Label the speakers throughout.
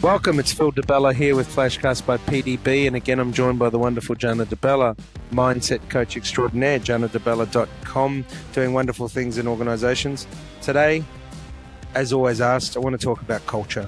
Speaker 1: Welcome, it's Phil DeBella here with FlashCast by PDB, and again I'm joined by the wonderful Gianna DeBella, mindset coach extraordinaire, giannadebella.com, doing wonderful things in organizations. Today, as always asked, I want to talk about culture.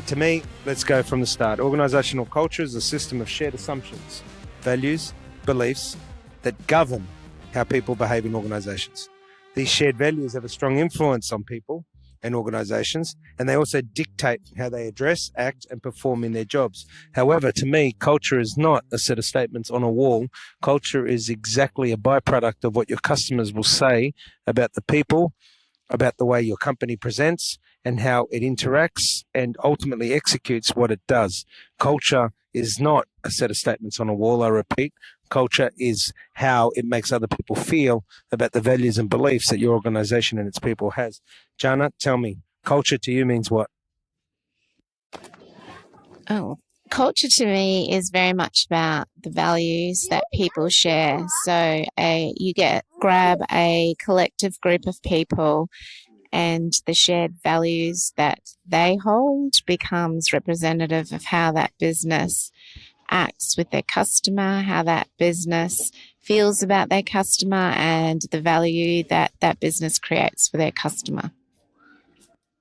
Speaker 1: To me, let's go from the start. Organizational culture is a system of shared assumptions, values, beliefs that govern how people behave in organizations. These shared values have a strong influence on people and organizations, and they also dictate how they address, act, and perform in their jobs. However, to me, culture is not a set of statements on a wall. Culture is exactly a byproduct of what your customers will say about the people, about the way your company presents, and how it interacts and ultimately executes what it does. Culture is not a set of statements on a wall, I repeat. Culture is how it makes other people feel about the values and beliefs that your organization and its people has. Gianna, tell me, culture to you means what?
Speaker 2: Oh, culture to me is very much about the values that people share. So grab a collective group of people, and the shared values that they hold becomes representative of how that business acts with their customer, how that business feels about their customer, and the value that that business creates for their customer.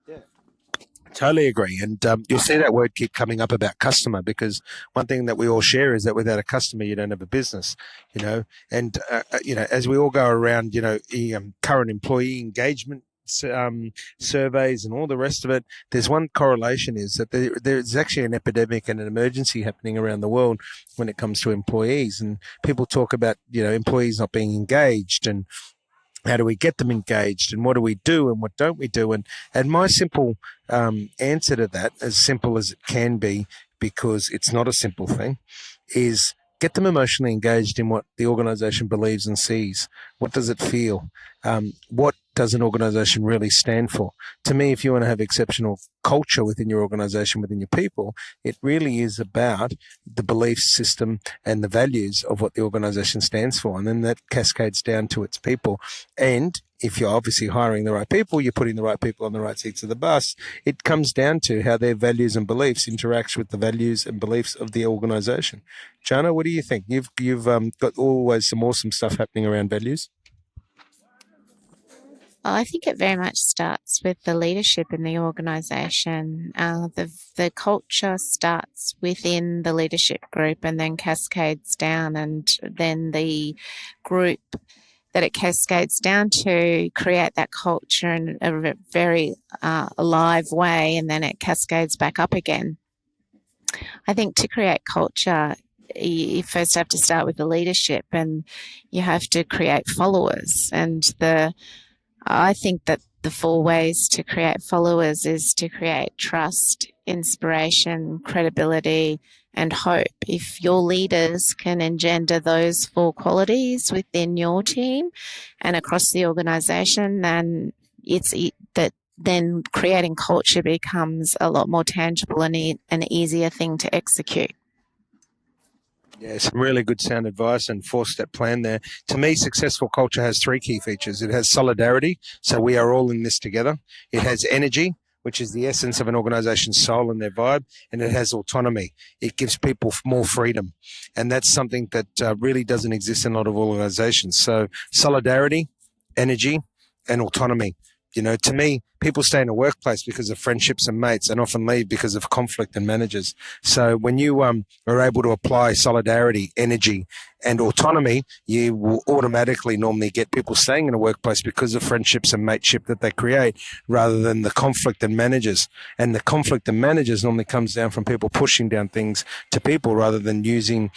Speaker 1: Yeah, totally agree. And you'll see that word keep coming up about customer, because one thing that we all share is that without a customer, you don't have a business, and, as we all go around, current employee engagement surveys and all the rest of it, there's one correlation is that there's actually an epidemic and an emergency happening around the world when it comes to employees. And people talk about, employees not being engaged, and how do we get them engaged, and what do we do and what don't we do? And my simple answer to that, as simple as it can be, because it's not a simple thing, is get them emotionally engaged in what the organization believes and sees. What does it feel? What does an organization really stand for? To me, if you want to have exceptional culture within your organization, within your people, it really is about the belief system and the values of what the organization stands for. And then that cascades down to its people. And if you're obviously hiring the right people, you're putting the right people on the right seats of the bus. It comes down to how their values and beliefs interact with the values and beliefs of the organization. Gianna, what do you think? You've got always some awesome stuff happening around values.
Speaker 2: Well, I think it very much starts with the leadership in the organisation. The culture starts within the leadership group and then cascades down, and then the group that it cascades down to create that culture in a very alive way, and then it cascades back up again. I think to create culture, you first have to start with the leadership, and you have to create followers. And I think that the 4 ways to create followers is to create trust, inspiration, credibility, and hope. If your leaders can engender those 4 qualities within your team and across the organisation, then then creating culture becomes a lot more tangible and an easier thing to execute.
Speaker 1: Yeah, some really good sound advice and 4-step plan there. To me, successful culture has 3 key features. It has solidarity, so we are all in this together. It has energy, which is the essence of an organization's soul and their vibe, and it has autonomy. It gives people more freedom, and that's something that really doesn't exist in a lot of organizations. So solidarity, energy, and autonomy. To me, people stay in a workplace because of friendships and mates, and often leave because of conflict and managers. So when you are able to apply solidarity, energy, and autonomy, you will automatically normally get people staying in a workplace because of friendships and mateship that they create, rather than the conflict and managers. And the conflict and managers normally comes down from people pushing down things to people, rather than using,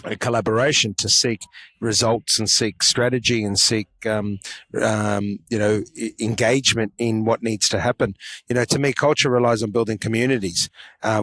Speaker 1: a collaboration to seek results and seek strategy and seek, engagement in what needs to happen. To me, culture relies on building communities,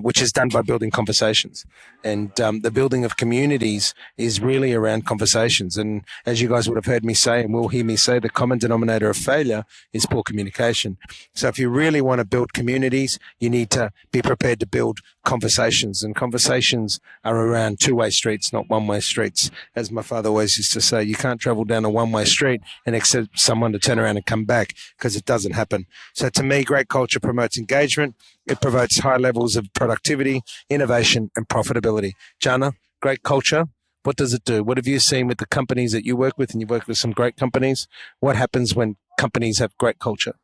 Speaker 1: which is done by building conversations. And the building of communities is really around conversations. And as you guys would have heard me say, and will hear me say, the common denominator of failure is poor communication. So if you really want to build communities, you need to be prepared to build conversations. And conversations are around 2-way streets, not 1-way streets. As my father always always used to say, you can't travel down a one-way street and expect someone to turn around and come back, because it doesn't happen. So to me, great culture promotes engagement. It promotes high levels of productivity, innovation, and profitability. Gianna, great culture, what does it do? What have you seen with the companies that you work with, and you work with some great companies? What happens when companies have great culture?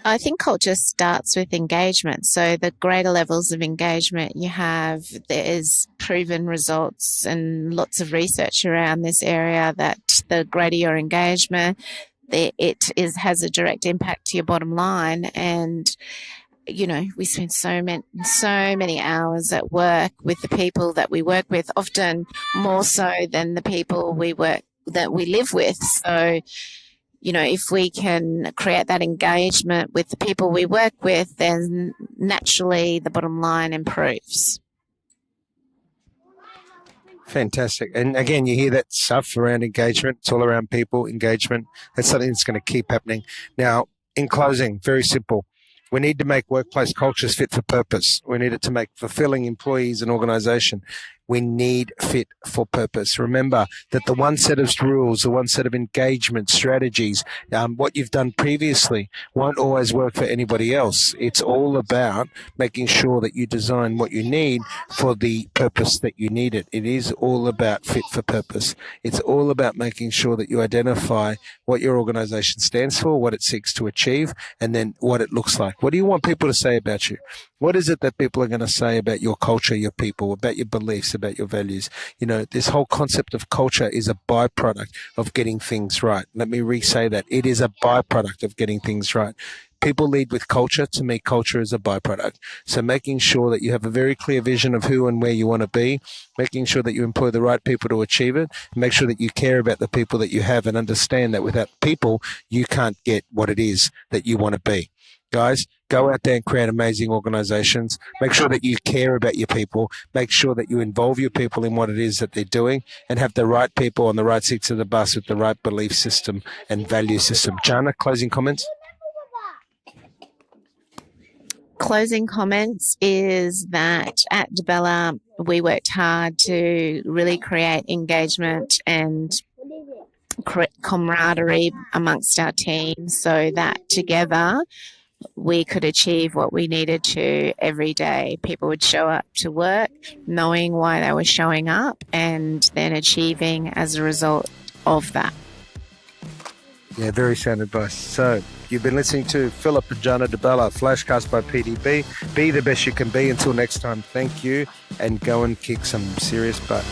Speaker 2: I think culture starts with engagement. So the greater levels of engagement you have, there is proven results and lots of research around this area that the greater your engagement, has a direct impact to your bottom line. And we spend so many hours at work with the people that we work with, often more so than the people that we live with. So, if we can create that engagement with the people we work with, then naturally the bottom line improves.
Speaker 1: Fantastic. And again, you hear that stuff around engagement. It's all around people, engagement. That's something that's going to keep happening. Now, in closing, very simple. We need to make workplace cultures fit for purpose. We need it to make fulfilling employees and organization. We need fit for purpose. Remember that the one set of rules, the one set of engagement strategies, what you've done previously won't always work for anybody else. It's all about making sure that you design what you need for the purpose that you need it. It is all about fit for purpose. It's all about making sure that you identify what your organization stands for, what it seeks to achieve, and then what it looks like. What do you want people to say about you? What is it that people are going to say about your culture, your people, about your beliefs, about your values? This whole concept of culture is a byproduct of getting things right. Let me re-say that. It is a byproduct of getting things right. People lead with culture. To me, culture is a byproduct. So making sure that you have a very clear vision of who and where you want to be, making sure that you employ the right people to achieve it, make sure that you care about the people that you have, and understand that without people, you can't get what it is that you want to be. Guys, go out there and create amazing organizations. Make sure that you care about your people. Make sure that you involve your people in what it is that they're doing, and have the right people on the right seats of the bus with the right belief system and value system. Gianna, closing comments?
Speaker 2: Closing comments is that at Debella, we worked hard to really create engagement and camaraderie amongst our team, so that together we could achieve what we needed to every day. People would show up to work knowing why they were showing up, and then achieving as a result of that.
Speaker 1: Yeah, very sound advice. So you've been listening to Philip and Gianna Debella, FlashCast by PDB. Be the best you can be. Until next time, thank you, and go and kick some serious butt.